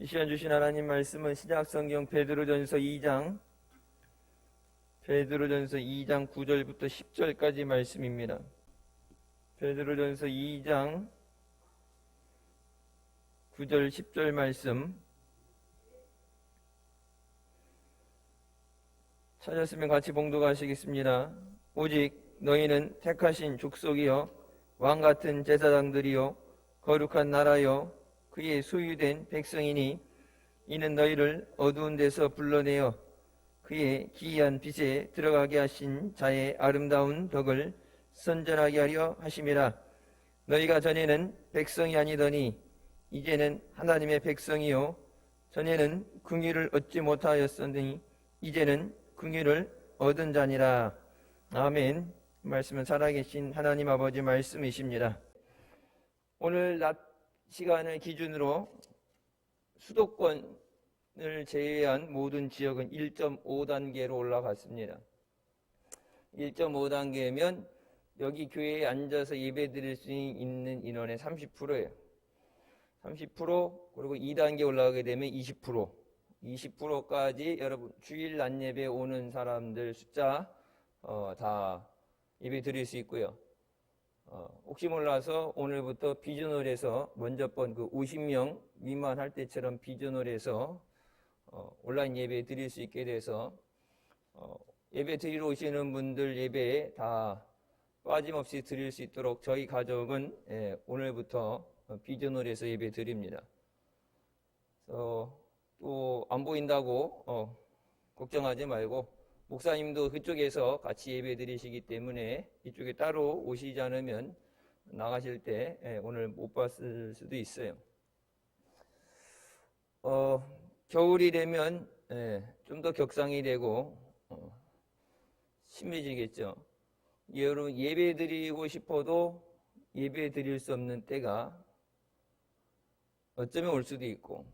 이 시간 주신 하나님 말씀은 신약성경 베드로전서 2장 9절부터 10절까지 말씀입니다. 베드로전서 2장 9절 10절 말씀 찾았으면 같이 봉독하시겠습니다. 오직 너희는 택하신 족속이요 왕같은 제사장들이요 거룩한 나라요 그의 소유된 백성이니 이는 너희를 어두운 데서 불러내어 그의 기이한 빛에 들어가게 하신 자의 아름다운 덕을 선전하게 하려 하심이라. 너희가 전에는 백성이 아니더니 이제는 하나님의 백성이요 전에는 긍휼을 얻지 못하였으니 이제는 긍휼을 얻은 자니라. 아멘. 말씀은 살아계신 하나님 아버지 말씀이십니다. 오늘 낮 시간을 기준으로 수도권을 제외한 모든 지역은 1.5단계로 올라갔습니다. 1.5단계면 여기 교회에 앉아서 예배 드릴 수 있는 인원의 30%예요. 30% 그리고 2단계 올라가게 되면 20%. 20%까지 여러분 주일 낮 예배 오는 사람들 숫자 다 예배 드릴 수 있고요. 혹시 몰라서 오늘부터 비전홀에서 먼저 번 그 50명 미만 할 때처럼 비전홀에서 온라인 예배 드릴 수 있게 돼서 예배 드리러 오시는 분들 예배에 다 빠짐없이 드릴 수 있도록 저희 가족은 오늘부터 비전홀에서 예배 드립니다. 또 안 보인다고 걱정하지 말고 목사님도 그쪽에서 같이 예배 드리시기 때문에 이쪽에 따로 오시지 않으면 나가실 때 오늘 못 봤을 수도 있어요. 겨울이 되면 좀 더 격상이 되고 심해지겠죠. 여러분 예배 드리고 싶어도 예배 드릴 수 없는 때가 어쩌면 올 수도 있고,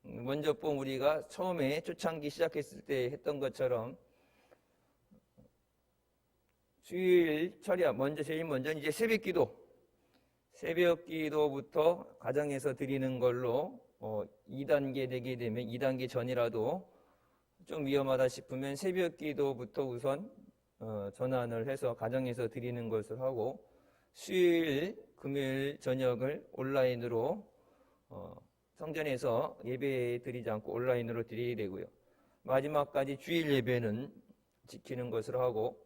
먼저 우리가 처음에 초창기 시작했을 때 했던 것처럼 주일 철야 제일 먼저 이제 새벽 기도부터 가정에서 드리는 걸로 2단계 되게 되면 2단계 전이라도 좀 위험하다 싶으면 새벽 기도부터 우선 전환을 해서 가정에서 드리는 것을 하고, 수요일 금요일 저녁을 온라인으로 성전에서 예배 드리지 않고 온라인으로 드리게 되고요. 마지막까지 주일 예배는 지키는 것을 하고,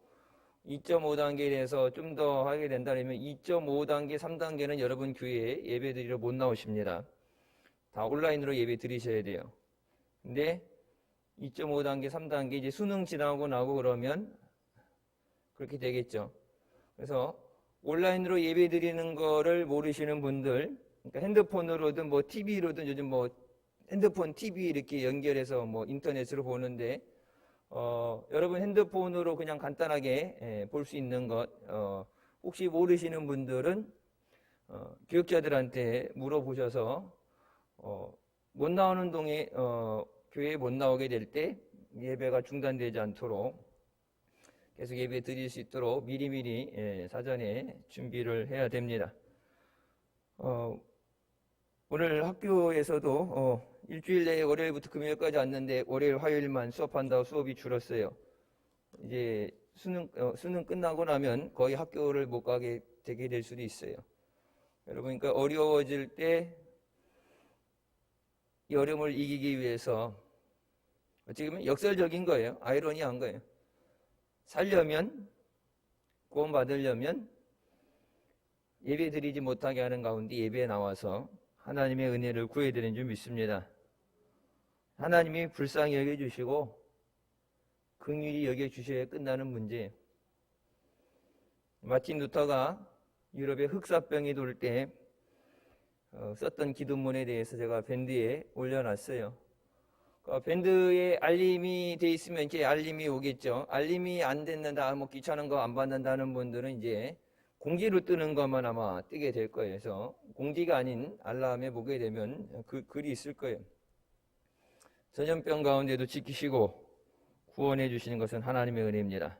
2.5단계에 대해서 좀 더 하게 된다면 2.5단계, 3단계는 여러분 교회에 예배 드리러 못 나오십니다. 다 온라인으로 예배 드리셔야 돼요. 근데 2.5단계, 3단계 이제 수능 지나고 나고 그러면 그렇게 되겠죠. 그래서 온라인으로 예배 드리는 거를 모르시는 분들, 그러니까 핸드폰으로든 TV로든 요즘 핸드폰, TV 이렇게 연결해서 인터넷으로 보는데 여러분 핸드폰으로 그냥 간단하게 볼 수 있는 것 혹시 모르시는 분들은 교육자들한테 물어보셔서 못 나오는 동에 교회에 못 나오게 될 때 예배가 중단되지 않도록 계속 예배 드릴 수 있도록 미리미리 사전에 준비를 해야 됩니다. 오늘 학교에서도 일주일 내에 월요일부터 금요일까지 왔는데 월요일 화요일만 수업한다고 수업이 줄었어요. 이제 수능 끝나고 나면 거의 학교를 못 가게 되게 될 수도 있어요. 여러분, 그러니까 어려워질 때 이 어려움을 이기기 위해서 어찌 보면 역설적인 거예요. 아이러니한 거예요. 살려면, 구원 받으려면 예배 드리지 못하게 하는 가운데 예배에 나와서 하나님의 은혜를 구해야 되는 줄 믿습니다. 하나님이 불쌍히 여겨주시고 긍휼히 여겨주셔야 끝나는 문제예요. 마틴 루터가 유럽에 흑사병이 돌 때 썼던 기도문에 대해서 제가 밴드에 올려놨어요. 밴드에 알림이 돼 있으면 이제 알림이 오겠죠. 알림이 안 됐는다, 귀찮은 거 안 받는다는 분들은 이제 공지로 뜨는 것만 아마 뜨게 될 거예요. 그래서 공지가 아닌 알람에 보게 되면 글이 있을 거예요. 전염병 가운데도 지키시고 구원해 주시는 것은 하나님의 은혜입니다.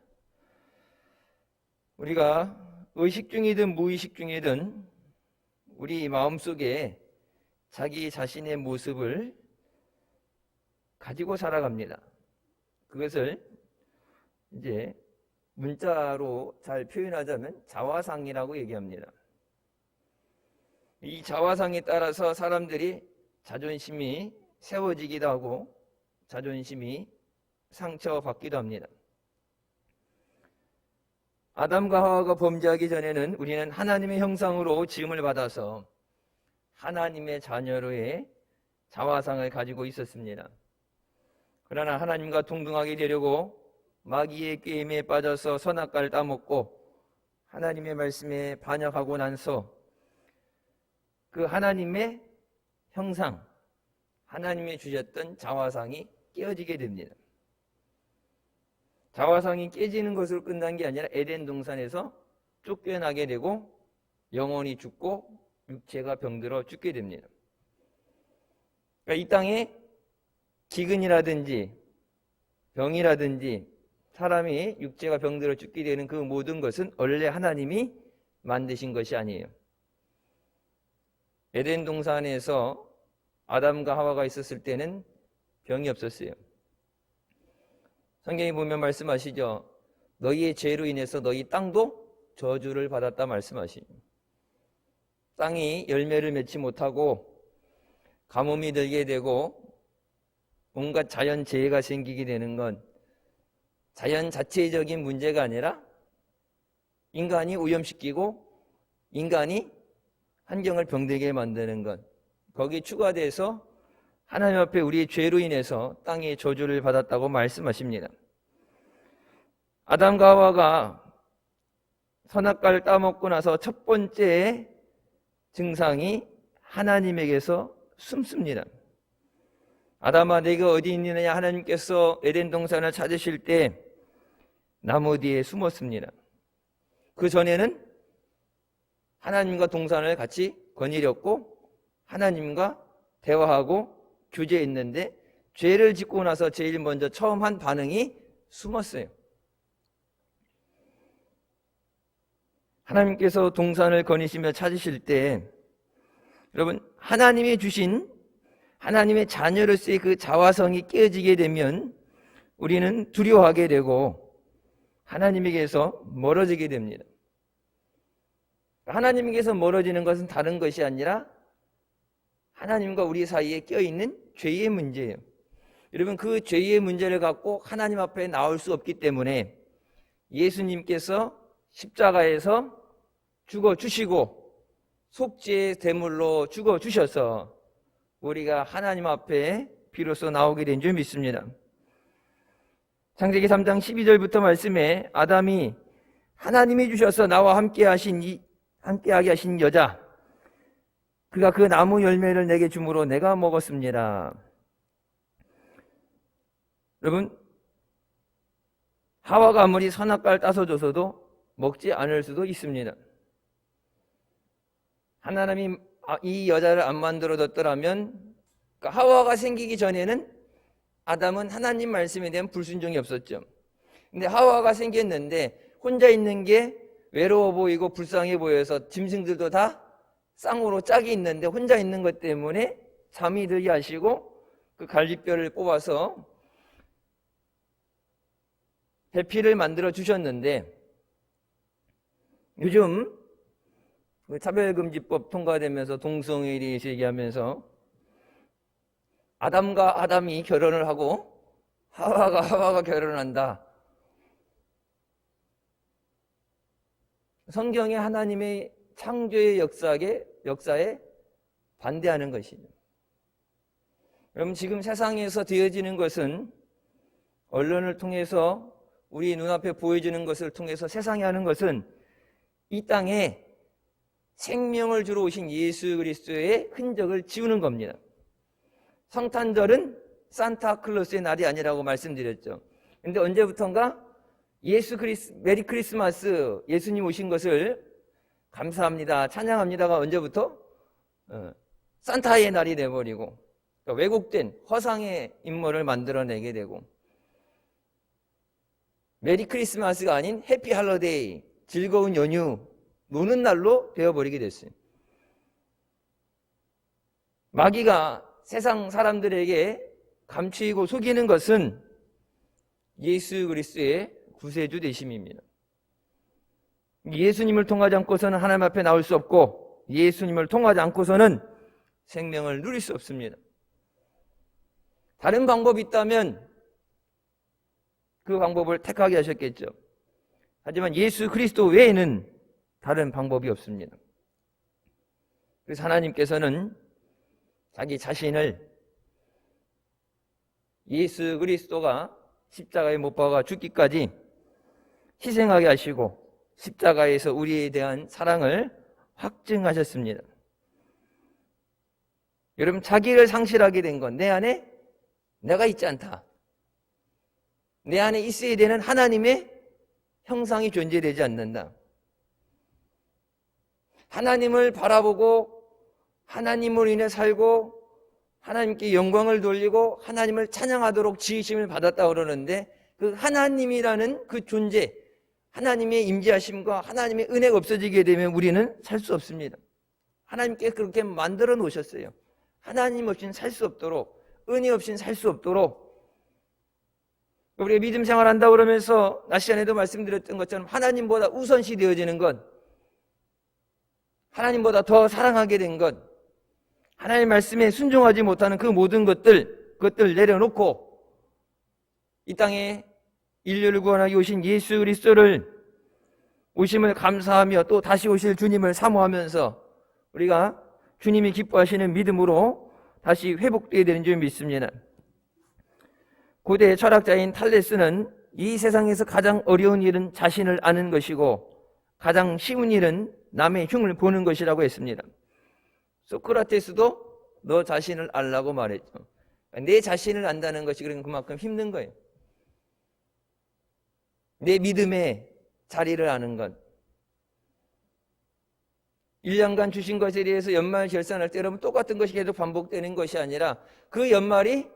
우리가 의식 중이든 무의식 중이든 우리 마음속에 자기 자신의 모습을 가지고 살아갑니다. 그것을 이제 문자로 잘 표현하자면 자화상이라고 얘기합니다. 이 자화상에 따라서 사람들이 자존심이 세워지기도 하고 자존심이 상처받기도 합니다. 아담과 하와가 범죄하기 전에는 우리는 하나님의 형상으로 지음을 받아서 하나님의 자녀로의 자화상을 가지고 있었습니다. 그러나 하나님과 동등하게 되려고 마귀의 게임에 빠져서 선악과를 따먹고 하나님의 말씀에 반역하고 나서 그 하나님의 형상, 하나님이 주셨던 자화상이 깨어지게 됩니다. 자화상이 깨지는 것으로 끝난 게 아니라 에덴 동산에서 쫓겨나게 되고 영혼이 죽고 육체가 병들어 죽게 됩니다. 그러니까 이 땅에 기근이라든지 병이라든지 사람이 육체가 병들어 죽게 되는 그 모든 것은 원래 하나님이 만드신 것이 아니에요. 에덴 동산에서 아담과 하와가 있었을 때는 병이 없었어요. 성경에 보면 말씀하시죠. 너희의 죄로 인해서 너희 땅도 저주를 받았다 말씀하시죠. 땅이 열매를 맺지 못하고 가뭄이 들게 되고 온갖 자연재해가 생기게 되는 건 자연 자체적인 문제가 아니라 인간이 오염시키고 인간이 환경을 병들게 만드는 것, 거기에 추가돼서 하나님 앞에 우리의 죄로 인해서 땅에 저주를 받았다고 말씀하십니다. 아담과 하와가 선악과를 따먹고 나서 첫 번째 증상이 하나님에게서 숨습니다. 아담아 내가 어디 있느냐, 하나님께서 에덴 동산을 찾으실 때 나무 뒤에 숨었습니다. 그 전에는 하나님과 동산을 같이 거닐었고 하나님과 대화하고 교제했는데 죄를 짓고 나서 제일 먼저 처음 한 반응이 숨었어요. 하나님께서 동산을 거니시며 찾으실 때 여러분, 하나님이 주신 하나님의 자녀로서의 그 자화성이 깨어지게 되면 우리는 두려워하게 되고 하나님에게서 멀어지게 됩니다. 하나님에게서 멀어지는 것은 다른 것이 아니라 하나님과 우리 사이에 껴있는 죄의 문제예요. 여러분, 그 죄의 문제를 갖고 하나님 앞에 나올 수 없기 때문에 예수님께서 십자가에서 죽어주시고 속죄의 제물로 죽어주셔서 우리가 하나님 앞에 비로소 나오게 된 줄 믿습니다. 창세기 3장 12절부터 말씀에 아담이 하나님이 주셔서 나와 함께하게 하신 여자, 그가 그 나무 열매를 내게 주므로 내가 먹었습니다. 여러분, 하와가 아무리 선악과를 따서 줘서도 먹지 않을 수도 있습니다. 하나님이 이 여자를 안 만들어뒀더라면, 그러니까 하와가 생기기 전에는 아담은 하나님 말씀에 대한 불순종이 없었죠. 근데 하와가 생겼는데 혼자 있는 게 외로워 보이고 불쌍해 보여서 짐승들도 다 쌍으로 짝이 있는데 혼자 있는 것 때문에 잠이 들게 하시고 그 갈빗뼈를 뽑아서 배필을 만들어 주셨는데, 요즘 차별금지법 통과되면서 동성애인이 얘기하면서 아담과 아담이 결혼을 하고 하와가 결혼한다. 성경의 하나님의 창조의 역사에 반대하는 것이죠. 여러분, 지금 세상에서 되어지는 것은 언론을 통해서 우리 눈앞에 보여주는 것을 통해서 세상이 하는 것은 이 땅에 생명을 주러 오신 예수 그리스도의 흔적을 지우는 겁니다. 성탄절은 산타클로스의 날이 아니라고 말씀드렸죠. 근데 언제부턴가 메리 크리스마스, 예수님 오신 것을 감사합니다, 찬양합니다가 언제부터 산타의 날이 돼버리고, 그러니까 왜곡된 허상의 인물을 만들어내게 되고, 메리 크리스마스가 아닌 해피 할러데이, 즐거운 연휴, 노는 날로 되어버리게 됐어요. 마귀가 세상 사람들에게 감추이고 속이는 것은 예수 그리스도의 구세주 되심입니다. 예수님을 통하지 않고서는 하나님 앞에 나올 수 없고 예수님을 통하지 않고서는 생명을 누릴 수 없습니다. 다른 방법이 있다면 그 방법을 택하게 하셨겠죠. 하지만 예수 그리스도 외에는 다른 방법이 없습니다. 그래서 하나님께서는 자기 자신을 예수 그리스도가 십자가에 못 박아 죽기까지 희생하게 하시고 십자가에서 우리에 대한 사랑을 확증하셨습니다. 여러분, 자기를 상실하게 된 건 내 안에 내가 있지 않다. 내 안에 있어야 되는 하나님의 형상이 존재되지 않는다. 하나님을 바라보고 하나님으로 인해 살고 하나님께 영광을 돌리고 하나님을 찬양하도록 지으심을 받았다고 그러는데 그 하나님이라는 그 존재, 하나님의 임재하심과 하나님의 은혜가 없어지게 되면 우리는 살 수 없습니다. 하나님께 그렇게 만들어 놓으셨어요. 하나님 없이는 살 수 없도록, 은혜 없이는 살 수 없도록. 우리가 믿음 생활한다 그러면서 낮 시간에도 말씀드렸던 것처럼 하나님보다 우선시 되어지는 것, 하나님보다 더 사랑하게 된 것, 하나님의 말씀에 순종하지 못하는 그 모든 그것들 내려놓고 이 땅에 인류를 구원하기 오신 예수 그리스도를 오심을 감사하며 또 다시 오실 주님을 사모하면서 우리가 주님이 기뻐하시는 믿음으로 다시 회복되어야 되는 줄 믿습니다. 고대 철학자인 탈레스는 이 세상에서 가장 어려운 일은 자신을 아는 것이고 가장 쉬운 일은 남의 흉을 보는 것이라고 했습니다. 소크라테스도 너 자신을 알라고 말했죠. 내 자신을 안다는 것이 그만큼 힘든 거예요. 내 믿음의 자리를 아는 것. 1년간 주신 것에 대해서 연말 결산할 때 여러분 똑같은 것이 계속 반복되는 것이 아니라 그 연말이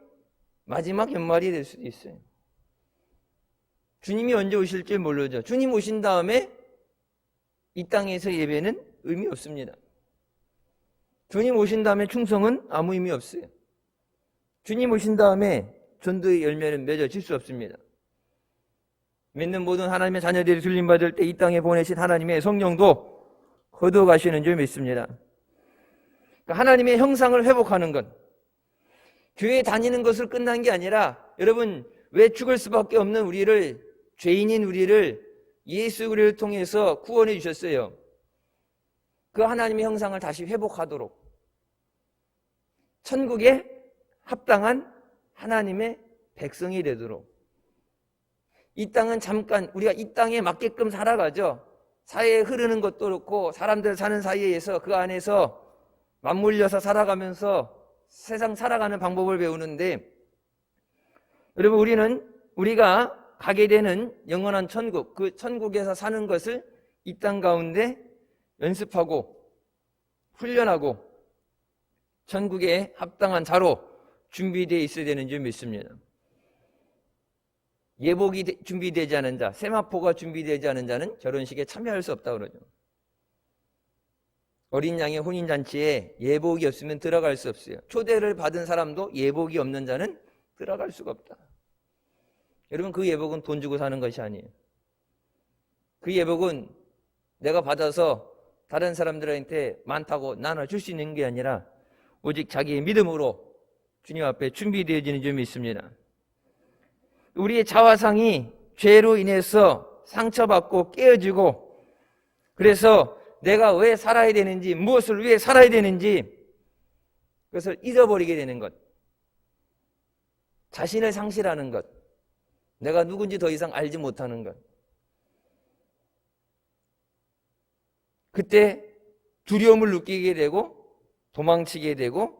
마지막 연말이 될 수도 있어요. 주님이 언제 오실지 모르죠. 주님 오신 다음에 이 땅에서 예배는 의미 없습니다. 주님 오신 다음에 충성은 아무 의미 없어요. 주님 오신 다음에 전도의 열매는 맺어질 수 없습니다. 믿는 모든 하나님의 자녀들이 들림받을 때 이 땅에 보내신 하나님의 성령도 거둬가시는 줄 믿습니다. 그러니까 하나님의 형상을 회복하는 것, 교회 다니는 것을 끝난 게 아니라 여러분 왜 죽을 수밖에 없는 우리를, 죄인인 우리를 예수 그리스도를 통해서 구원해 주셨어요. 그 하나님의 형상을 다시 회복하도록 천국에 합당한 하나님의 백성이 되도록. 이 땅은 잠깐 우리가 이 땅에 맞게끔 살아가죠. 사회에 흐르는 것도 그렇고 사람들 사는 사이에서 그 안에서 맞물려서 살아가면서 세상 살아가는 방법을 배우는데 여러분 우리가 가게 되는 영원한 천국, 그 천국에서 사는 것을 이 땅 가운데 연습하고 훈련하고 천국에 합당한 자로 준비되어 있어야 되는 줄 믿습니다. 예복이 준비되지 않은 자, 세마포가 준비되지 않은 자는 결혼식에 참여할 수 없다고 그러죠. 어린 양의 혼인잔치에 예복이 없으면 들어갈 수 없어요. 초대를 받은 사람도 예복이 없는 자는 들어갈 수가 없다. 여러분 그 예복은 돈 주고 사는 것이 아니에요. 그 예복은 내가 받아서 다른 사람들한테 많다고 나눠줄 수 있는 게 아니라 오직 자기의 믿음으로 주님 앞에 준비되어지는 점이 있습니다. 우리의 자화상이 죄로 인해서 상처받고 깨어지고 그래서 내가 왜 살아야 되는지, 무엇을 위해 살아야 되는지 그것을 잊어버리게 되는 것, 자신을 상실하는 것, 내가 누군지 더 이상 알지 못하는 것. 그때 두려움을 느끼게 되고 도망치게 되고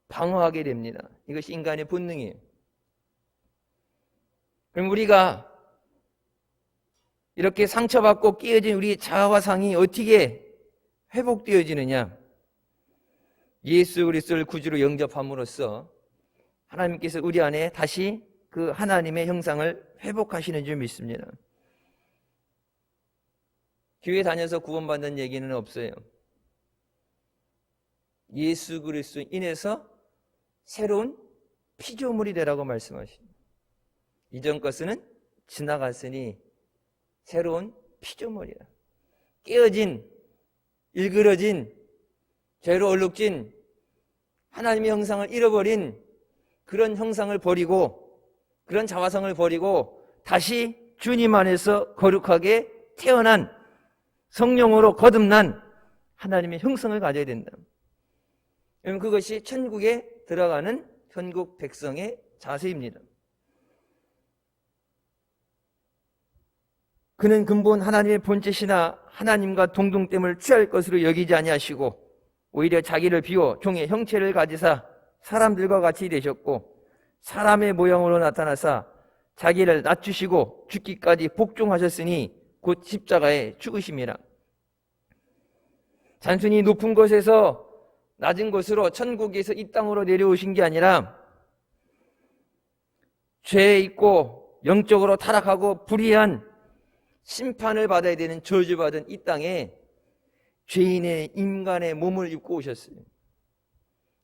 방어하게 됩니다. 이것이 인간의 본능이에요. 그럼 우리가 이렇게 상처받고 깨어진 우리 자아상이 어떻게 회복되어지느냐? 예수 그리스도를 구주로 영접함으로써 하나님께서 우리 안에 다시 그 하나님의 형상을 회복하시는 줄 믿습니다. 교회 다녀서 구원받는 얘기는 없어요. 예수 그리스도 인해서 새로운 피조물이 되라고 말씀하십니다. 이전 것은 지나갔으니 새로운 피조물이라. 깨어진, 일그러진, 죄로 얼룩진 하나님의 형상을 잃어버린 그런 형상을 버리고, 그런 자화상을 버리고 다시 주님 안에서 거룩하게 태어난, 성령으로 거듭난 하나님의 형상을 가져야 된다. 여러분, 그것이 천국에 들어가는 천국 백성의 자세입니다. 그는 근본 하나님의 본체시나 하나님과 동등됨을 취할 것으로 여기지 아니하시고 오히려 자기를 비워 종의 형체를 가지사 사람들과 같이 되셨고 사람의 모양으로 나타나사 자기를 낮추시고 죽기까지 복종하셨으니 곧 십자가에 죽으심이라. 단순히 높은 곳에서 낮은 곳으로 천국에서 이 땅으로 내려오신 게 아니라 죄에 있고 영적으로 타락하고 불의한 심판을 받아야 되는 저주받은 이 땅에 죄인의 인간의 몸을 입고 오셨어요.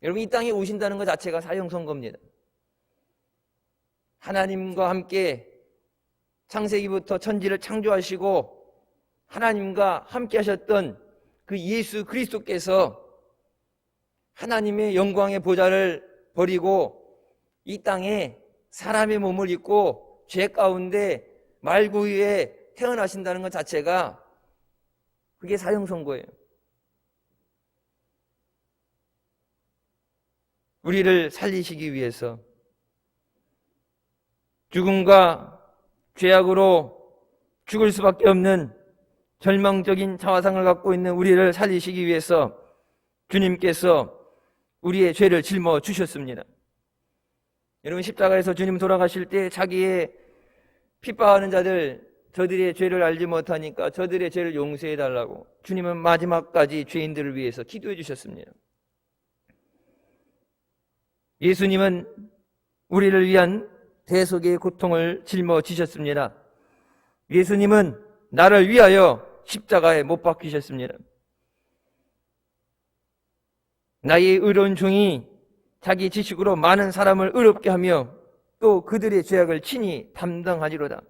여러분, 이 땅에 오신다는 것 자체가 사형선고입니다. 하나님과 함께 창세기부터 천지를 창조하시고 하나님과 함께 하셨던 그 예수 그리스도께서 하나님의 영광의 보좌를 버리고 이 땅에 사람의 몸을 입고 죄 가운데 말구 위에 태어나신다는 것 자체가 그게 사형선고예요. 우리를 살리시기 위해서 죽음과 죄악으로 죽을 수밖에 없는 절망적인 자화상을 갖고 있는 우리를 살리시기 위해서 주님께서 우리의 죄를 짊어 주셨습니다. 여러분, 십자가에서 주님 돌아가실 때 자기의 핍박하는 자들, 저들의 죄를 알지 못하니까 저들의 죄를 용서해 달라고 주님은 마지막까지 죄인들을 위해서 기도해 주셨습니다. 예수님은 우리를 위한 대속의 고통을 짊어지셨습니다. 예수님은 나를 위하여 십자가에 못 박히셨습니다. 나의 의로운 종이 자기 지식으로 많은 사람을 의롭게 하며 또 그들의 죄악을 친히 담당하리로다.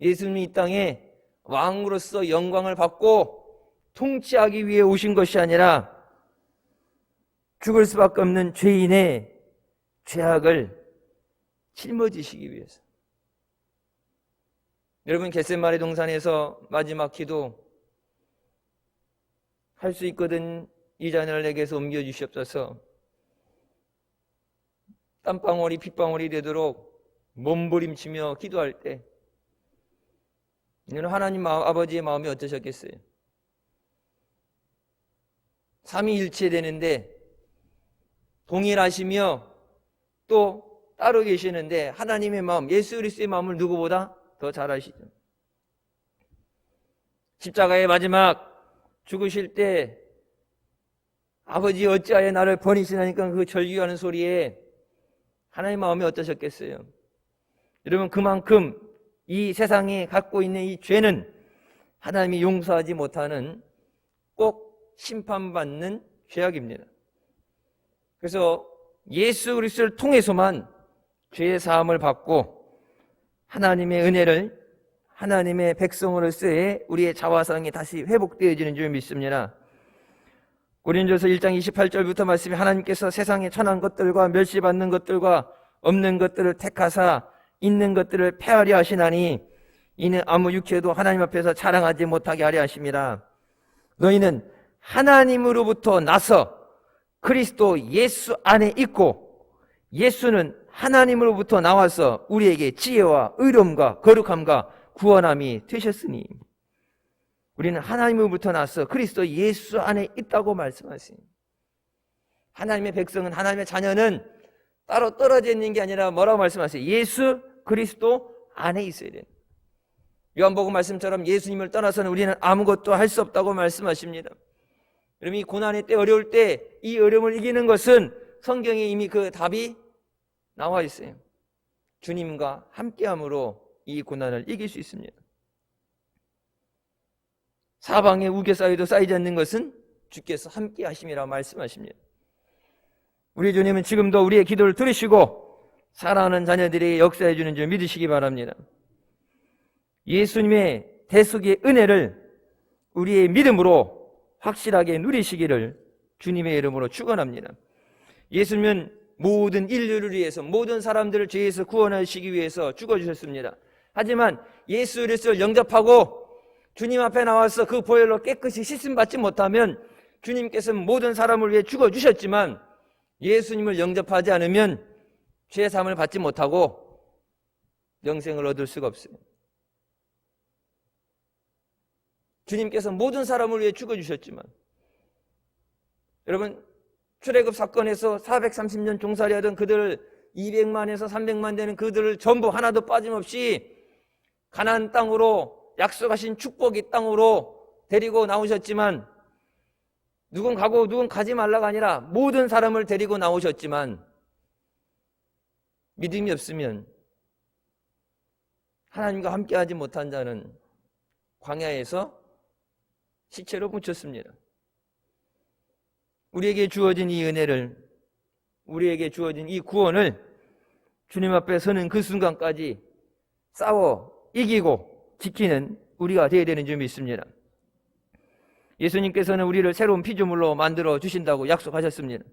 예수님이 이 땅에 왕으로서 영광을 받고 통치하기 위해 오신 것이 아니라 죽을 수밖에 없는 죄인의 죄악을 짊어지시기 위해서. 여러분, 겟세마네 동산에서 마지막 기도 할 수 있거든 이 잔을 내게서 옮겨주시옵소서. 땀방울이 핏방울이 되도록 몸부림치며 기도할 때 하나님 아버지의 마음이 어떠셨겠어요? 삼위일체 되는데 동일하시며 또 따로 계시는데 하나님의 마음, 예수 그리스도의 마음을 누구보다 더 잘 아시죠. 십자가의 마지막 죽으실 때 아버지 어찌하여 나를 버리시나니까 그 절규하는 소리에 하나님의 마음이 어떠셨겠어요? 여러분, 그만큼 이 세상에 갖고 있는 이 죄는 하나님이 용서하지 못하는 꼭 심판받는 죄악입니다. 그래서 예수 그리스도를 통해서만 죄의 사함을 받고 하나님의 은혜를 하나님의 백성으로서의 우리의 자화상이 다시 회복되어지는 줄 믿습니다. 고린도서 1장 28절부터 말씀이 하나님께서 세상에 천한 것들과 멸시받는 것들과 없는 것들을 택하사 있는 것들을 폐하려 하시나니 이는 아무 육체도 하나님 앞에서 자랑하지 못하게 하려 하심이라. 너희는 하나님으로부터 나서 그리스도 예수 안에 있고 예수는 하나님으로부터 나와서 우리에게 지혜와 의로움과 거룩함과 구원함이 되셨으니 우리는 하나님으로부터 나서 그리스도 예수 안에 있다고 말씀하십니다. 하나님의 백성은, 하나님의 자녀는 따로 떨어져 있는 게 아니라 뭐라고 말씀하세요? 예수 그리스도 안에 있어야 돼요. 요한복음 말씀처럼 예수님을 떠나서는 우리는 아무것도 할 수 없다고 말씀하십니다. 여러분, 이 고난의 때, 어려울 때 이 어려움을 이기는 것은 성경에 이미 그 답이 나와 있어요. 주님과 함께함으로 이 고난을 이길 수 있습니다. 사방에 우겨 쌓여도 쌓이지 않는 것은 주께서 함께 하심이라 말씀하십니다. 우리 주님은 지금도 우리의 기도를 들으시고 사랑하는 자녀들에게 역사해 주는 줄 믿으시기 바랍니다. 예수님의 대속의 은혜를 우리의 믿음으로 확실하게 누리시기를 주님의 이름으로 축원합니다. 예수님은 모든 인류를 위해서, 모든 사람들을 죄에서 구원하시기 위해서 죽어주셨습니다. 하지만 예수 그리스도를 영접하고 주님 앞에 나와서 그 보혈로 깨끗이 씻음받지 못하면 주님께서는 모든 사람을 위해 죽어주셨지만 예수님을 영접하지 않으면 죄 사함을 받지 못하고 영생을 얻을 수가 없어요. 주님께서 모든 사람을 위해 죽어주셨지만, 여러분 출애굽 사건에서 430년 종살이하던 그들을 200만에서 300만 되는 그들을 전부 하나도 빠짐없이 가나안 땅으로, 약속하신 축복의 땅으로 데리고 나오셨지만, 누군 가고 누군 가지 말라가 아니라 모든 사람을 데리고 나오셨지만 믿음이 없으면 하나님과 함께하지 못한 자는 광야에서 시체로 묻혔습니다. 우리에게 주어진 이 은혜를, 우리에게 주어진 이 구원을 주님 앞에 서는 그 순간까지 싸워 이기고 지키는 우리가 되어야 되는 줄 믿습니다. 예수님께서는 우리를 새로운 피조물로 만들어 주신다고 약속하셨습니다.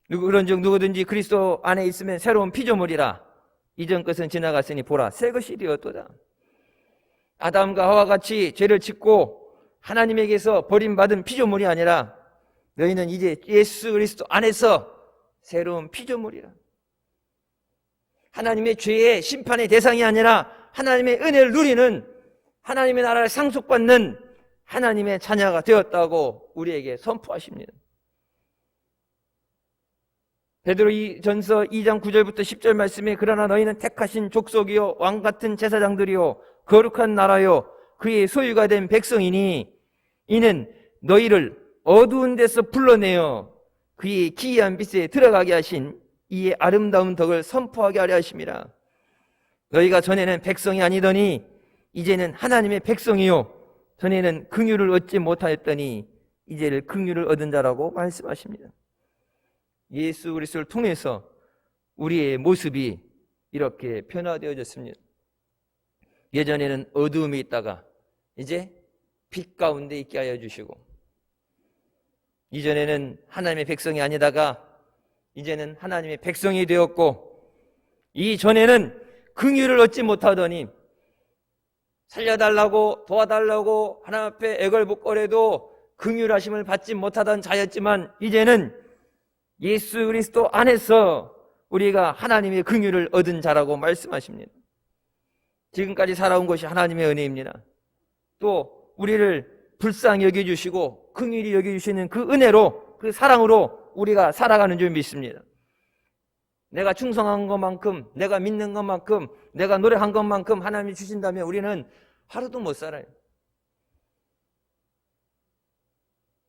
그런즉 누구든지 그리스도 안에 있으면 새로운 피조물이라. 이전 것은 지나갔으니 보라 새 것이 되었도다. 아담과 하와 같이 죄를 짓고 하나님에게서 버림받은 피조물이 아니라 너희는 이제 예수 그리스도 안에서 새로운 피조물이라. 하나님의 죄의 심판의 대상이 아니라 하나님의 은혜를 누리는, 하나님의 나라를 상속받는 하나님의 자녀가 되었다고 우리에게 선포하십니다. 베드로전서 2장 9절부터 10절 말씀에 그러나 너희는 택하신 족속이요 왕같은 제사장들이요 거룩한 나라요 그의 소유가 된 백성이니 이는 너희를 어두운 데서 불러내어 그의 기이한 빛에 들어가게 하신 이의 아름다운 덕을 선포하게 하려 하심이라. 너희가 전에는 백성이 아니더니 이제는 하나님의 백성이요 전에는 긍휼을 얻지 못하였더니 이제는 긍휼을 얻은 자라고 말씀하십니다. 예수 그리스도를 통해서 우리의 모습이 이렇게 변화되어졌습니다. 예전에는 어두움에 있다가 이제 빛 가운데 있게 하여 주시고, 이전에는 하나님의 백성이 아니다가 이제는 하나님의 백성이 되었고, 이전에는 긍휼을 얻지 못하더니 살려달라고 도와달라고 하나님 앞에 애걸복걸해도 긍휼하심을 받지 못하던 자였지만 이제는 예수 그리스도 안에서 우리가 하나님의 긍휼을 얻은 자라고 말씀하십니다. 지금까지 살아온 것이 하나님의 은혜입니다. 또 우리를 불쌍히 여겨주시고 긍휼히 여겨주시는 그 은혜로, 그 사랑으로 우리가 살아가는 줄 믿습니다. 내가 충성한 것만큼, 내가 믿는 것만큼, 내가 노력한 것만큼 하나님이 주신다면 우리는 하루도 못 살아요.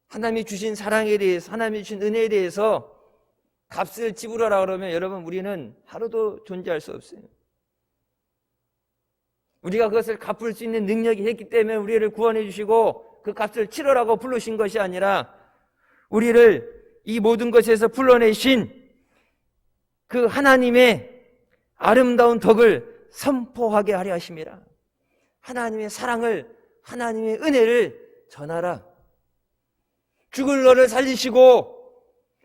하나님이 주신 사랑에 대해서, 하나님이 주신 은혜에 대해서 값을 지불하라 그러면 여러분 우리는 하루도 존재할 수 없어요. 우리가 그것을 갚을 수 있는 능력이 있기 때문에 우리를 구원해 주시고 그 값을 치르라고 부르신 것이 아니라 우리를 이 모든 것에서 불러내신 그 하나님의 아름다운 덕을 선포하게 하려 하심이라. 하나님의 사랑을, 하나님의 은혜를 전하라. 죽을 너를 살리시고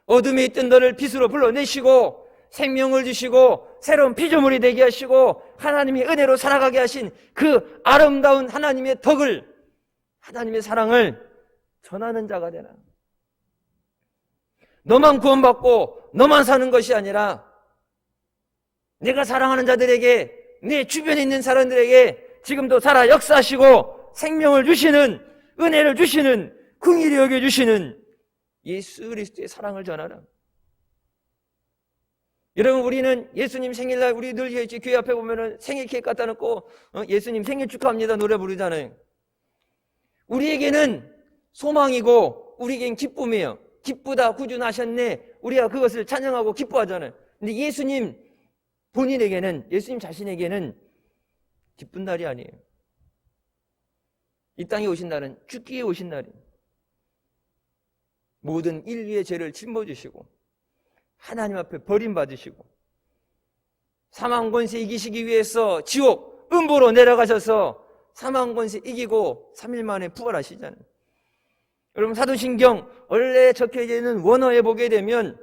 어둠에 있던 너를 빛으로 불러내시고 생명을 주시고 새로운 피조물이 되게 하시고 하나님의 은혜로 살아가게 하신 그 아름다운 하나님의 덕을, 하나님의 사랑을 전하는 자가 되라. 너만 구원받고 너만 사는 것이 아니라 내가 사랑하는 자들에게, 내 주변에 있는 사람들에게 지금도 살아 역사하시고 생명을 주시는, 은혜를 주시는, 긍휼히 여겨주시는 예수 그리스도의 사랑을 전하라. 여러분 우리는 예수님 생일날 우리 늘 교회 앞에 보면은 생일 케이크 갖다 놓고 예수님 생일 축하합니다 노래 부르잖아요. 우리에게는 소망이고 우리에겐 기쁨이에요. 기쁘다 구준하셨네, 우리가 그것을 찬양하고 기뻐하잖아요. 근데 예수님 본인에게는, 예수님 자신에게는 기쁜 날이 아니에요. 이 땅에 오신 날은 죽기에 오신 날이에요. 모든 인류의 죄를 짊어지시고 하나님 앞에 버림받으시고 사망 권세 이기시기 위해서 지옥 음부로 내려가셔서 사망 권세 이기고 3일 만에 부활하시잖아요. 여러분 사도신경 원래 적혀져 있는 원어에 보게 되면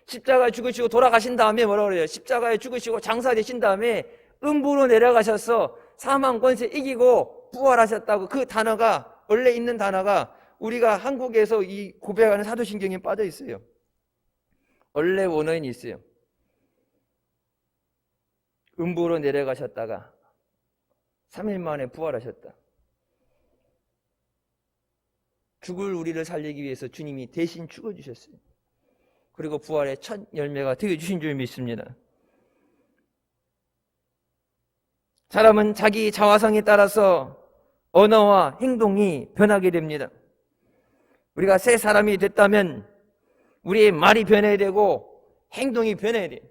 십자가에 죽으시고 돌아가신 다음에 뭐라고 그래요? 십자가에 죽으시고 장사되신 다음에 음부로 내려가셔서 사망 권세 이기고 부활하셨다고, 그 단어가 원래 있는 단어가 우리가 한국에서 이 고백하는 사도신경에 빠져 있어요. 원래 원어에 있어요. 음부로 내려가셨다가 3일 만에 부활하셨다. 죽을 우리를 살리기 위해서 주님이 대신 죽어주셨어요. 그리고 부활의 첫 열매가 되어주신 줄 믿습니다. 사람은 자기 자화상에 따라서 언어와 행동이 변하게 됩니다. 우리가 새 사람이 됐다면 우리의 말이 변해야 되고 행동이 변해야 돼요.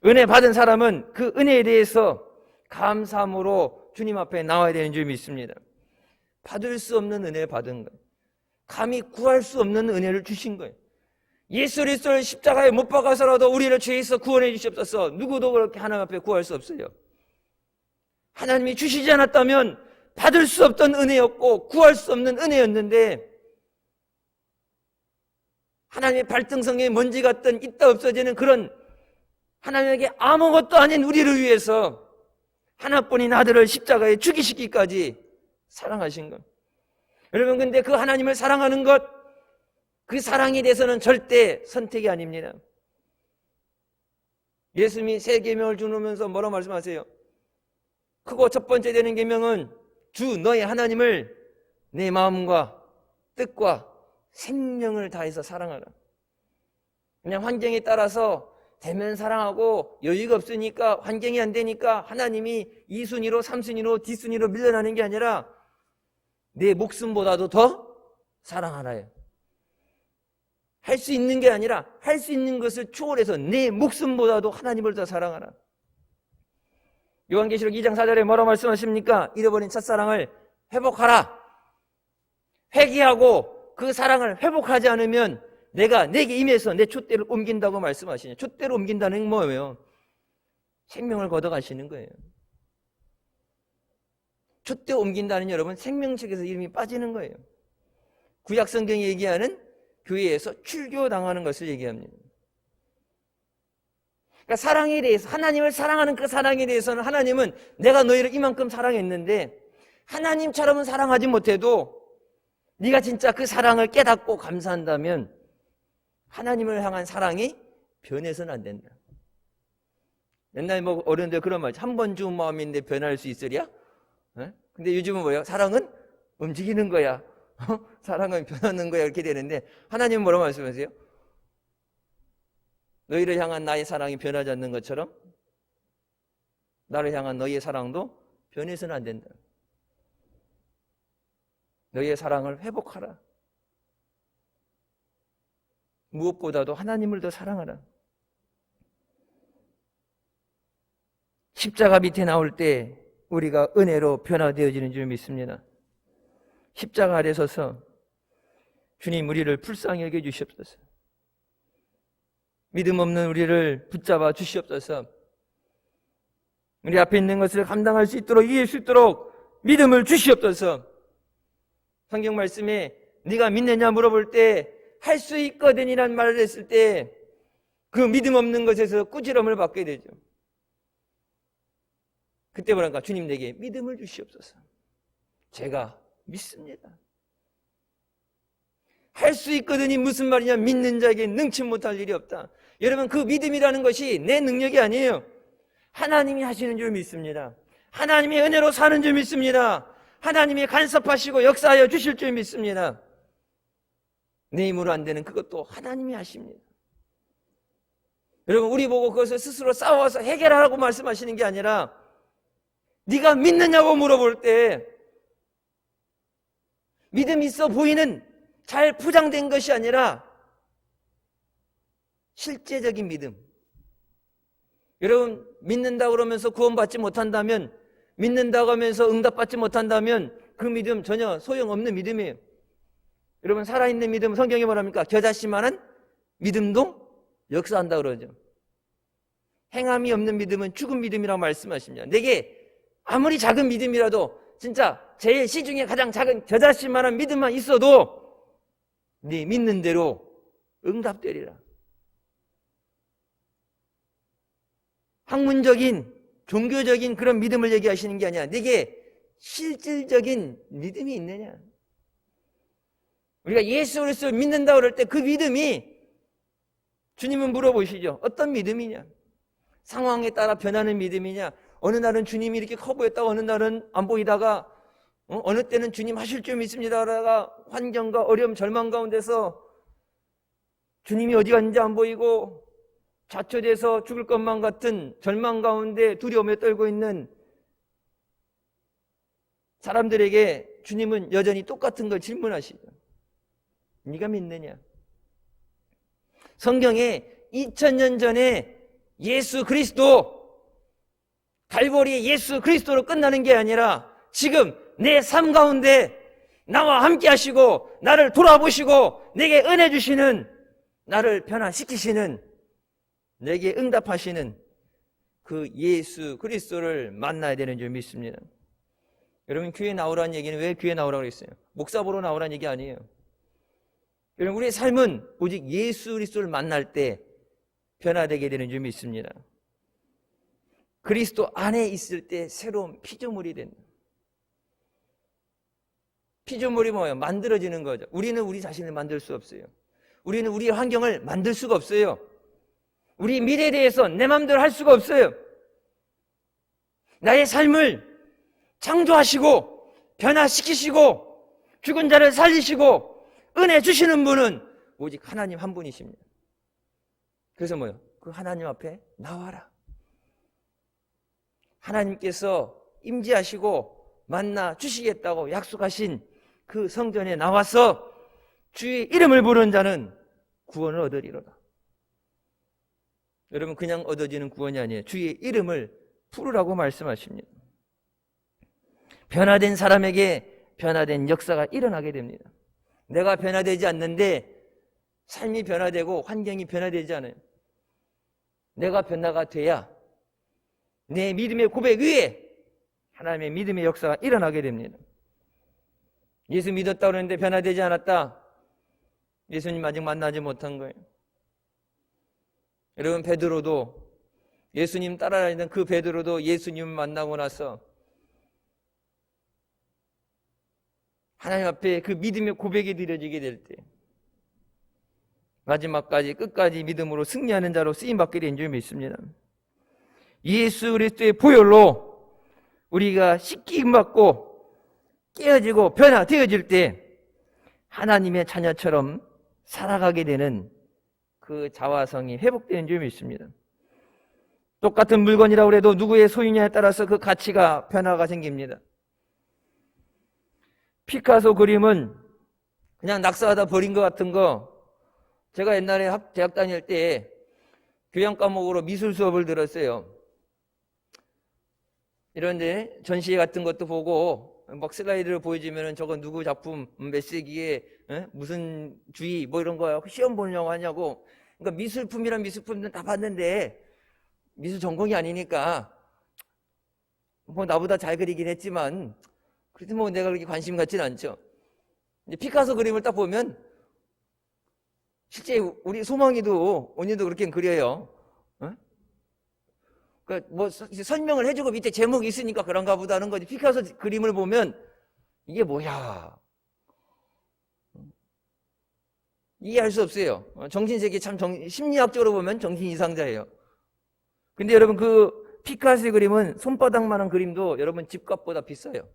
은혜 받은 사람은 그 은혜에 대해서 감사함으로 주님 앞에 나와야 되는 줄 믿습니다. 받을 수 없는 은혜를 받은 거예요. 감히 구할 수 없는 은혜를 주신 거예요. 예수 그리스도를 십자가에 못 박아서라도 우리를 죄에서 구원해 주시옵소서. 누구도 그렇게 하나님 앞에 구할 수 없어요. 하나님이 주시지 않았다면 받을 수 없던 은혜였고 구할 수 없는 은혜였는데, 하나님의 발등성에 먼지 같던 있다 없어지는 그런 하나님에게 아무것도 아닌 우리를 위해서 하나뿐인 아들을 십자가에 죽이시기까지 사랑하신 것. 여러분, 근데 그 하나님을 사랑하는 것, 그 사랑에 대해서는 절대 선택이 아닙니다. 예수님이 세 계명을 주면서 뭐라고 말씀하세요? 크고 첫 번째 되는 계명은 주 너의 하나님을 내 마음과 뜻과 생명을 다해서 사랑하라. 그냥 환경에 따라서 대면 사랑하고 여유가 없으니까, 환경이 안 되니까 하나님이 2순위로 3순위로 D순위로 밀려나는 게 아니라 내 목숨보다도 더 사랑하라요. 할 수 있는 게 아니라 할 수 있는 것을 초월해서 내 목숨보다도 하나님을 더 사랑하라. 요한계시록 2장 4절에 뭐라고 말씀하십니까? 잃어버린 첫사랑을 회복하라. 회개하고 그 사랑을 회복하지 않으면 내가 내게 임해서 내 촛대를 옮긴다고 말씀하시냐. 촛대를 옮긴다는 게 뭐예요? 생명을 걷어가시는 거예요. 촛대 옮긴다는, 여러분, 생명책에서 이름이 빠지는 거예요. 구약 성경이 얘기하는 교회에서 출교당하는 것을 얘기합니다. 그러니까 사랑에 대해서, 하나님을 사랑하는 그 사랑에 대해서는 하나님은 내가 너희를 이만큼 사랑했는데 하나님처럼은 사랑하지 못해도 네가 진짜 그 사랑을 깨닫고 감사한다면 하나님을 향한 사랑이 변해서는 안 된다. 옛날에 뭐 어른들 그런 말, 한 번 준 마음인데 변할 수 있으랴? 근데 요즘은 뭐예요? 사랑은 움직이는 거야. 사랑은 변하는 거야. 이렇게 되는데, 하나님은 뭐라고 말씀하세요? 너희를 향한 나의 사랑이 변하지 않는 것처럼 나를 향한 너희의 사랑도 변해서는 안 된다. 너희의 사랑을 회복하라. 무엇보다도 하나님을 더 사랑하라. 십자가 밑에 나올 때 우리가 은혜로 변화되어지는 줄 믿습니다. 십자가 아래 서서 주님, 우리를 불쌍히 여겨 주시옵소서. 믿음 없는 우리를 붙잡아 주시옵소서. 우리 앞에 있는 것을 감당할 수 있도록, 이해할 수 있도록 믿음을 주시옵소서. 성경 말씀에 네가 믿느냐 물어볼 때 할 수 있거든이라는 말을 했을 때 그 믿음 없는 것에서 꾸지람을 받게 되죠. 그때 뭐랄까? 주님, 내게 믿음을 주시옵소서. 제가 믿습니다. 할 수 있거든이 무슨 말이냐? 믿는 자에게 능치 못할 일이 없다. 여러분, 그 믿음이라는 것이 내 능력이 아니에요. 하나님이 하시는 줄 믿습니다. 하나님의 은혜로 사는 줄 믿습니다. 하나님이 간섭하시고 역사하여 주실 줄 믿습니다. 내 힘으로 안 되는 그것도 하나님이 하십니다. 여러분, 우리 보고 그것을 스스로 싸워서 해결하라고 말씀하시는 게 아니라, 네가 믿느냐고 물어볼 때 믿음 있어 보이는 잘 포장된 것이 아니라 실제적인 믿음. 여러분, 믿는다고 그러면서 구원받지 못한다면, 믿는다고 하면서 응답받지 못한다면 그 믿음 전혀 소용없는 믿음이에요. 여러분, 살아있는 믿음, 성경이 뭐랍니까? 겨자씨만한 믿음도 역사한다 그러죠. 행함이 없는 믿음은 죽은 믿음이라고 말씀하십니다. 내게 아무리 작은 믿음이라도 진짜 제일 시중에 가장 작은 겨자씨만한 믿음만 있어도 네 믿는 대로 응답되리라. 학문적인 종교적인 그런 믿음을 얘기하시는 게 아니라 네게 실질적인 믿음이 있느냐. 우리가 예수 그리스도를 믿는다 그럴 때 그 믿음이, 주님은 물어보시죠. 어떤 믿음이냐? 상황에 따라 변하는 믿음이냐? 어느 날은 주님이 이렇게 커 보였다가 어느 날은 안 보이다가 어느 때는 주님 하실 줄 믿습니다 하다가 환경과 어려움, 절망 가운데서 주님이 어디 갔는지 안 보이고 좌초돼서 죽을 것만 같은 절망 가운데 두려움에 떨고 있는 사람들에게 주님은 여전히 똑같은 걸 질문하시죠. 네가 믿느냐? 성경에 2000년 전에 예수 그리스도, 갈보리의 예수 그리스도로 끝나는 게 아니라 지금 내 삶 가운데 나와 함께 하시고 나를 돌아보시고 내게 은혜 주시는, 나를 변화시키시는, 내게 응답하시는 그 예수 그리스도를 만나야 되는 줄 믿습니다. 여러분, 교회 나오라는 얘기는 왜 교회 나오라고 그랬어요? 목사 보러 나오라는 얘기 아니에요. 여러분, 우리의 삶은 오직 예수 그리스도를 만날 때 변화되게 되는 줄 믿습니다. 그리스도 안에 있을 때 새로운 피조물이 된다. 피조물이 뭐예요? 만들어지는 거죠. 우리는 우리 자신을 만들 수 없어요. 우리는 우리의 환경을 만들 수가 없어요. 우리 미래에 대해서 내 마음대로 할 수가 없어요. 나의 삶을 창조하시고 변화시키시고 죽은 자를 살리시고 은혜 주시는 분은 오직 하나님 한 분이십니다. 그래서 뭐예요? 그 하나님 앞에 나와라. 하나님께서 임재하시고 만나 주시겠다고 약속하신 그 성전에 나와서 주의 이름을 부르는 자는 구원을 얻으리로다. 여러분, 그냥 얻어지는 구원이 아니에요. 주의 이름을 부르라고 말씀하십니다. 변화된 사람에게 변화된 역사가 일어나게 됩니다. 내가 변화되지 않는데 삶이 변화되고 환경이 변화되지 않아요. 내가 변화가 돼야 내 믿음의 고백 위에 하나님의 믿음의 역사가 일어나게 됩니다. 예수 믿었다고 그러는데 변화되지 않았다. 예수님 아직 만나지 못한 거예요. 여러분, 베드로도, 예수님 따라다니던 그 베드로도 예수님을 만나고 나서 하나님 앞에 그 믿음의 고백이 드려지게 될 때 마지막까지 끝까지 믿음으로 승리하는 자로 쓰임받게 된 줄 믿습니다. 예수 그리스도의 보혈로 우리가 씻김받고 깨어지고 변화되어질 때 하나님의 자녀처럼 살아가게 되는 그 자화성이 회복되는 줄 믿습니다. 똑같은 물건이라고 해도 누구의 소유냐에 따라서 그 가치가 변화가 생깁니다. 피카소 그림은 그냥 낙서하다 버린 것 같은 거, 제가 옛날에 대학 다닐 때 교양 과목으로 미술 수업을 들었어요. 이런데 전시회 같은 것도 보고 막 슬라이드를 보여주면은 저거 누구 작품, 몇 세기에 무슨 주의 뭐 이런 거 시험 보려고 하냐고. 그러니까 미술품이란 미술품들은 다 봤는데 미술 전공이 아니니까 뭐 나보다 잘 그리긴 했지만 그래도 뭐 내가 그렇게 관심 갖지는 않죠. 이제 피카소 그림을 딱 보면 실제 우리 소망이도 언니도 그렇게 그려요. 그러니까 뭐 설명을 해주고 밑에 제목이 있으니까 그런가 보다 하는 거지. 피카소 그림을 보면 이게 뭐야? 이해할 수 없어요. 정신세계 참 심리학적으로 보면 정신 이상자예요. 근데 여러분, 그 피카소의 그림은 손바닥만한 그림도 여러분 집값보다 비싸요.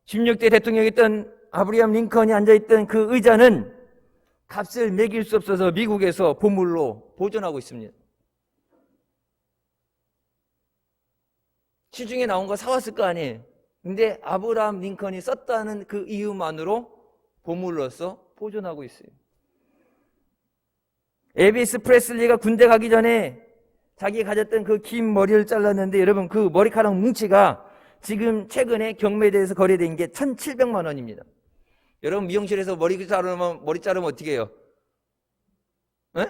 16대 대통령이었던 아브라함 링컨이 앉아있던 그 의자는 값을 매길 수 없어서 미국에서 보물로 보존하고 있습니다. 시중에 나온 거 사왔을 거 아니에요. 근데 아브라함 링컨이 썼다는 그 이유만으로 보물로서 보존하고 있어요. 엘비스 프레슬리가 군대 가기 전에 자기 가졌던 그 긴 머리를 잘랐는데 여러분, 그 머리카락 뭉치가 지금 최근에 경매대에서 거래된 게 1,700만 원입니다. 여러분 미용실에서 머리 자르면 어떻게 해요? 에?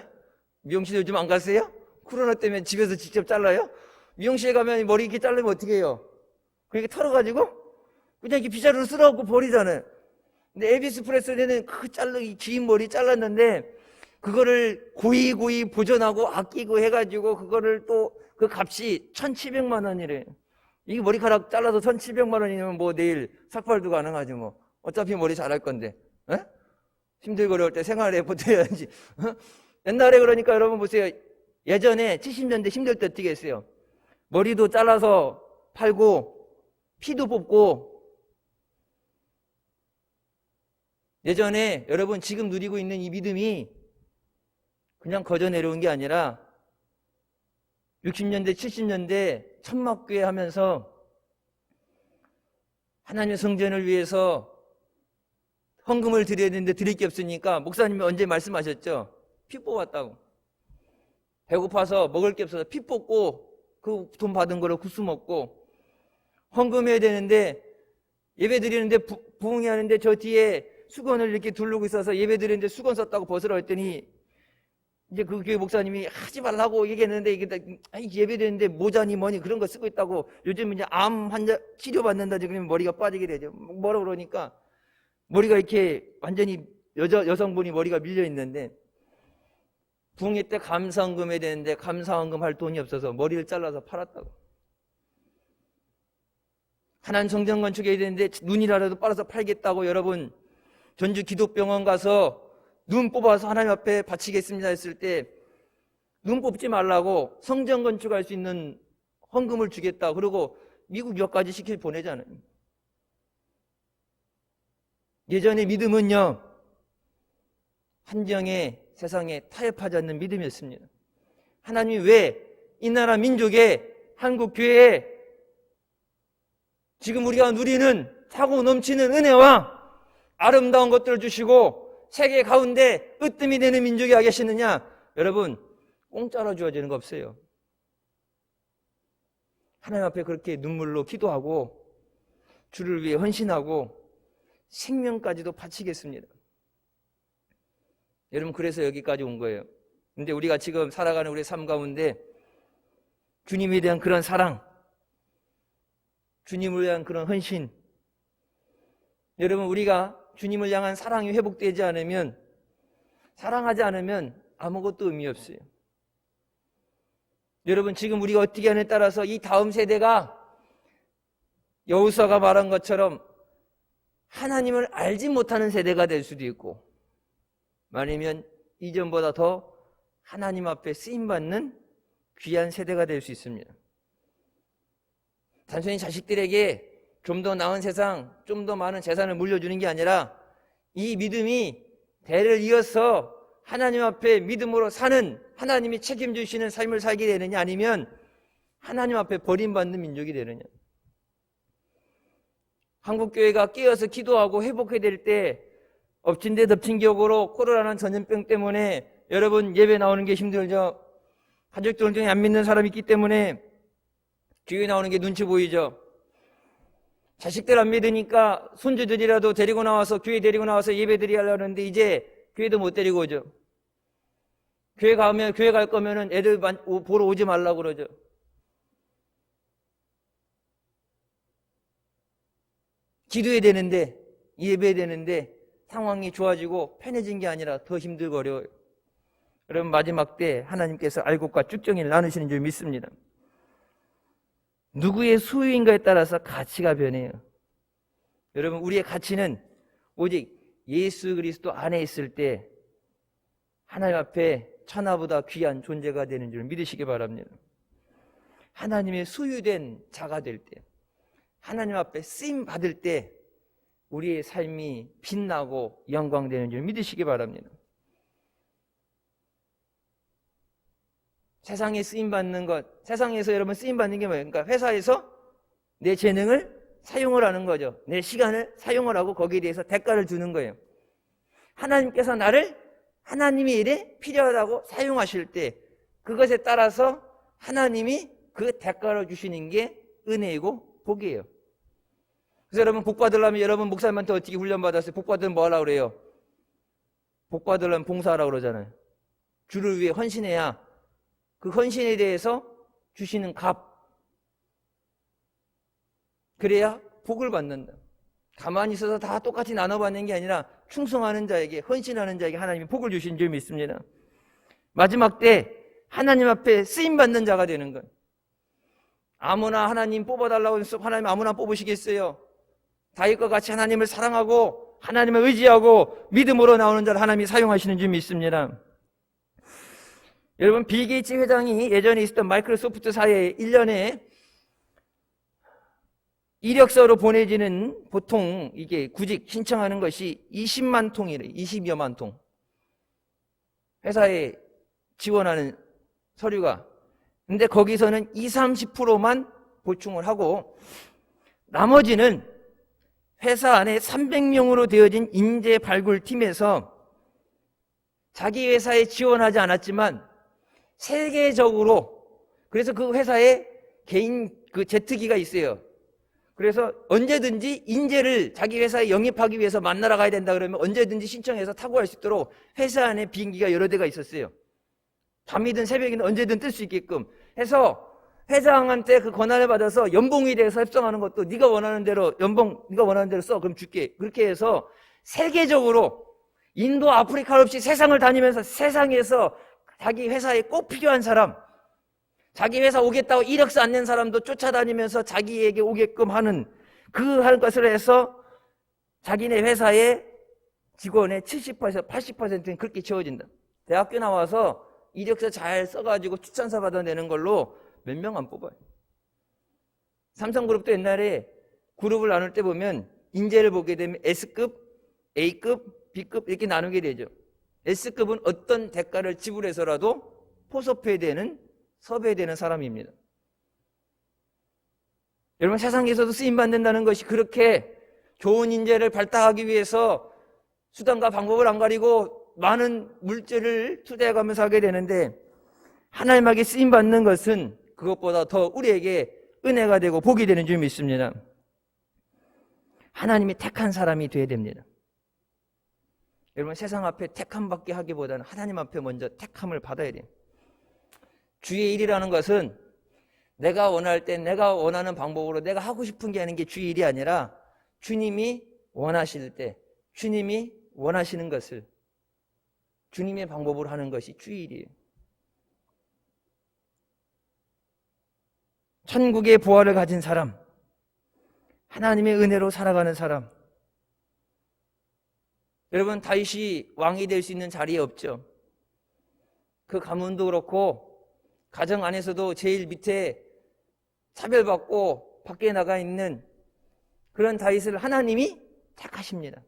미용실 요즘 안 가세요? 코로나 때문에 집에서 직접 잘라요? 미용실에 가면 머리 이렇게 자르면 어떻게 해요? 그렇게 털어가지고 그냥 이렇게 빗자루로 쓸어갖고 버리잖아요. 근데 에비스 프레슬리는 긴 머리 잘랐는데 그거를 고이 보존하고 아끼고 해가지고 그거를 또 그 값이 1,700만 원이래. 이게 머리카락 잘라서 1,700만 원이면 뭐 내일 삭발도 가능하지 뭐. 어차피 머리 잘할 건데. 에? 힘들고 어려울 때 생활에 보태야지. 옛날에 그러니까 여러분 보세요. 예전에 70년대 힘들 때 어떻게 했어요? 머리도 잘라서 팔고 피도 뽑고. 예전에 여러분 지금 누리고 있는 이 믿음이 그냥 거저 내려온 게 아니라 60년대 70년대 천막교회 하면서 하나님의 성전을 위해서 헌금을 드려야 되는데 드릴 게 없으니까 목사님이 언제 말씀하셨죠? 피 뽑았다고. 배고파서 먹을 게 없어서 피 뽑고 그 돈 받은 거로 국수 먹고 헌금해야 되는데 예배 드리는데 부흥회 하는데 저 뒤에 수건을 이렇게 두르고 있어서 예배 드리는데 수건 썼다고 벗으라 했더니 이제 그 교회 목사님이 하지 말라고 얘기했는데 이게 예배 드리는데 모자니 뭐니 그런 거 쓰고 있다고. 요즘 이제 암 환자 치료받는다 지금 머리가 빠지게 되죠. 뭐라 그러니까 머리가 이렇게 완전히 여성분이 머리가 밀려 있는데 부흥회 때 감사헌금 해야 되는데 감사헌금 할 돈이 없어서 머리를 잘라서 팔았다고. 하나님 성전 건축해야 되는데 눈이라도 빨아서 팔겠다고. 여러분 전주 기독병원 가서 눈 뽑아서 하나님 앞에 바치겠습니다 했을 때 눈 뽑지 말라고 성전 건축할 수 있는 헌금을 주겠다. 그리고 미국 몇 가지 시킬 보내잖아요. 예전의 믿음은요, 한정의 세상에 타협하지 않는 믿음이었습니다. 하나님이 왜 이 나라 민족의 한국 교회에 지금 우리가 누리는 차고 넘치는 은혜와 아름다운 것들을 주시고 세계 가운데 으뜸이 되는 민족이 와 계시느냐? 여러분 공짜로 주어지는 거 없어요. 하나님 앞에 그렇게 눈물로 기도하고 주를 위해 헌신하고 생명까지도 바치겠습니다. 여러분 그래서 여기까지 온 거예요. 근데 우리가 지금 살아가는 우리 삶 가운데 주님에 대한 그런 사랑, 주님을 위한 그런 헌신, 여러분 우리가 주님을 향한 사랑이 회복되지 않으면, 사랑하지 않으면 아무것도 의미 없어요. 여러분 지금 우리가 어떻게 하느냐에 따라서 이 다음 세대가 여호수아가 말한 것처럼 하나님을 알지 못하는 세대가 될 수도 있고, 아니면 이전보다 더 하나님 앞에 쓰임받는 귀한 세대가 될 수 있습니다. 단순히 자식들에게 좀 더 나은 세상, 좀 더 많은 재산을 물려주는 게 아니라 이 믿음이 대를 이어서 하나님 앞에 믿음으로 사는, 하나님이 책임지시는 삶을 살게 되느냐, 아니면 하나님 앞에 버림받는 민족이 되느냐. 한국교회가 깨어서 기도하고 회복해야 될 때 엎친 데 덮친 격으로 코로나라는 전염병 때문에 여러분 예배 나오는 게 힘들죠. 가족들 중에 안 믿는 사람이 있기 때문에 교회 나오는 게 눈치 보이죠. 자식들 안 믿으니까 손주들이라도 데리고 나와서 교회 데리고 나와서 예배 드리려고 하는데 이제 교회도 못 데리고 오죠. 교회 갈 거면은 애들 보러 오지 말라고 그러죠. 기도해야 되는데, 예배해야 되는데 상황이 좋아지고 편해진 게 아니라 더 힘들고 어려워요. 여러분 마지막 때 하나님께서 알곡과 쭉정이를 나누시는 줄 믿습니다. 누구의 소유인가에 따라서 가치가 변해요. 여러분 우리의 가치는 오직 예수 그리스도 안에 있을 때 하나님 앞에 천하보다 귀한 존재가 되는 줄 믿으시기 바랍니다. 하나님의 소유된 자가 될 때, 하나님 앞에 쓰임 받을 때 우리의 삶이 빛나고 영광되는 줄 믿으시기 바랍니다. 세상에 쓰임받는 것, 세상에서 여러분 쓰임받는 게 뭐예요? 그러니까 회사에서 내 재능을 사용을 하는 거죠. 내 시간을 사용을 하고 거기에 대해서 대가를 주는 거예요. 하나님께서 나를 하나님의 일에 필요하다고 사용하실 때 그것에 따라서 하나님이 그 대가를 주시는 게 은혜이고 복이에요. 그래서 여러분 복 받으려면 여러분 목사님한테 어떻게 훈련받았어요? 복 받으면 뭐 하려고 그래요? 복 받으려면 봉사하라고 그러잖아요. 주를 위해 헌신해야 그 헌신에 대해서 주시는 값, 그래야 복을 받는다. 가만히 있어서 다 똑같이 나눠받는 게 아니라 충성하는 자에게, 헌신하는 자에게 하나님이 복을 주신 줄 믿습니다. 마지막 때 하나님 앞에 쓰임받는 자가 되는 것. 아무나 하나님 뽑아달라고 해서 하나님 아무나 뽑으시겠어요? 다윗과 같이 하나님을 사랑하고 하나님을 의지하고 믿음으로 나오는 자를 하나님이 사용하시는 줄 믿습니다. 여러분, 빌 게이츠 회장이 예전에 있었던 마이크로소프트사에 1년에 이력서로 보내지는 보통 이게 구직 신청하는 것이 20만 통이래요. 20여만 통. 회사에 지원하는 서류가. 근데 거기서는 20-30%만 보충을 하고 나머지는 회사 안에 300명으로 되어진 인재 발굴 팀에서 자기 회사에 지원하지 않았지만 세계적으로, 그래서 그 회사에 개인 그 제트기가 있어요. 그래서 언제든지 인재를 자기 회사에 영입하기 위해서 만나러 가야 된다 그러면 언제든지 신청해서 타고 갈 수 있도록 회사 안에 비행기가 여러 대가 있었어요. 밤이든 새벽이든 언제든 뜰 수 있게끔 해서 회장한테 그 권한을 받아서 연봉에 대해서 협상하는 것도 네가 원하는 대로 연봉 네가 원하는 대로 써, 그럼 줄게. 그렇게 해서 세계적으로 인도 아프리카 없이 세상을 다니면서 세상에서 자기 회사에 꼭 필요한 사람, 자기 회사 오겠다고 이력서 안 낸 사람도 쫓아다니면서 자기에게 오게끔 하는 하는 것을 해서 자기네 회사의 직원의 70%, 80%는 그렇게 채워진다. 대학교 나와서 이력서 잘 써가지고 추천서 받아내는 걸로 몇 명 안 뽑아요. 삼성그룹도 옛날에 그룹을 나눌 때 보면 인재를 보게 되면 S급, A급, B급 이렇게 나누게 되죠. S급은 어떤 대가를 지불해서라도 포섭해야 되는, 섭외되는 사람입니다. 여러분, 세상에서도 쓰임받는다는 것이 그렇게 좋은 인재를 발탁하기 위해서 수단과 방법을 안 가리고 많은 물질을 투자해가면서 하게 되는데 하나님에게 쓰임받는 것은 그것보다 더 우리에게 은혜가 되고 복이 되는 줄 믿습니다. 하나님이 택한 사람이 되어야 됩니다. 여러분, 세상 앞에 택함 받게 하기보다는 하나님 앞에 먼저 택함을 받아야 돼요. 주의 일이라는 것은 내가 원할 때 내가 원하는 방법으로 내가 하고 싶은 게 하는 게 주의 일이 아니라 주님이 원하실 때 주님이 원하시는 것을 주님의 방법으로 하는 것이 주의 일이에요. 천국의 보화를 가진 사람, 하나님의 은혜로 살아가는 사람. 여러분, 다윗이 왕이 될 수 있는 자리에 없죠. 그 가문도 그렇고 가정 안에서도 제일 밑에 차별받고 밖에 나가 있는 그런 다윗을 하나님이 택하십니다.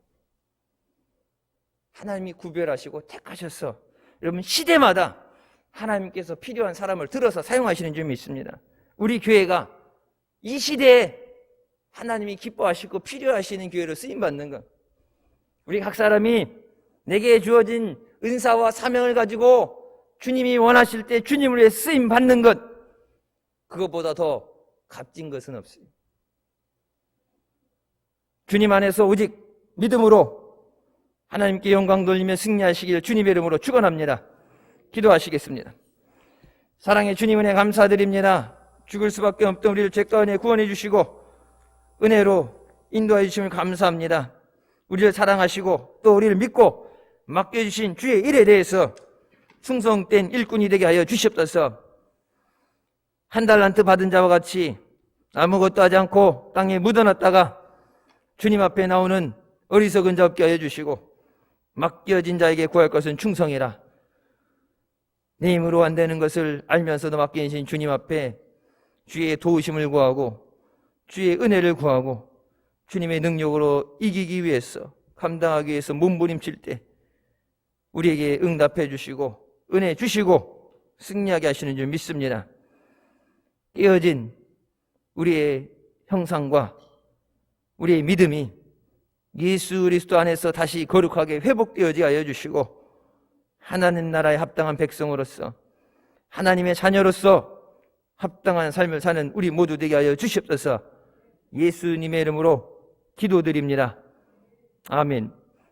하나님이 구별하시고 택하셔서 여러분, 시대마다 하나님께서 필요한 사람을 들어서 사용하시는 줄 믿습니다. 우리 교회가 이 시대에 하나님이 기뻐하시고 필요하시는 교회로 쓰임받는 것, 우리 각 사람이 내게 주어진 은사와 사명을 가지고 주님이 원하실 때 주님을 위해 쓰임받는 것, 그것보다 더 값진 것은 없어요. 주님 안에서 오직 믿음으로 하나님께 영광 돌리며 승리하시길 주님의 이름으로 축원합니다. 기도하시겠습니다. 사랑의 주님, 은혜 감사드립니다. 죽을 수밖에 없던 우리를 죄 가운데 구원해 주시고 은혜로 인도해 주심을 감사합니다. 우리를 사랑하시고 또 우리를 믿고 맡겨주신 주의 일에 대해서 충성된 일꾼이 되게 하여 주시옵소서. 한 달란트 받은 자와 같이 아무것도 하지 않고 땅에 묻어놨다가 주님 앞에 나오는 어리석은 자 없게 하여 주시고 맡겨진 자에게 구할 것은 충성이라. 내 힘으로 안 되는 것을 알면서도 맡기신 주님 앞에 주의 도우심을 구하고 주의 은혜를 구하고 주님의 능력으로 이기기 위해서, 감당하기 위해서 몸부림칠 때 우리에게 응답해 주시고 은혜 주시고 승리하게 하시는 줄 믿습니다. 깨어진 우리의 형상과 우리의 믿음이 예수 그리스도 안에서 다시 거룩하게 회복되어지게 하여 주시고 하나님 나라에 합당한 백성으로서 하나님의 자녀로서 합당한 삶을 사는 우리 모두 되게 하여 주시옵소서. 예수님의 이름으로 기도드립니다. 아멘.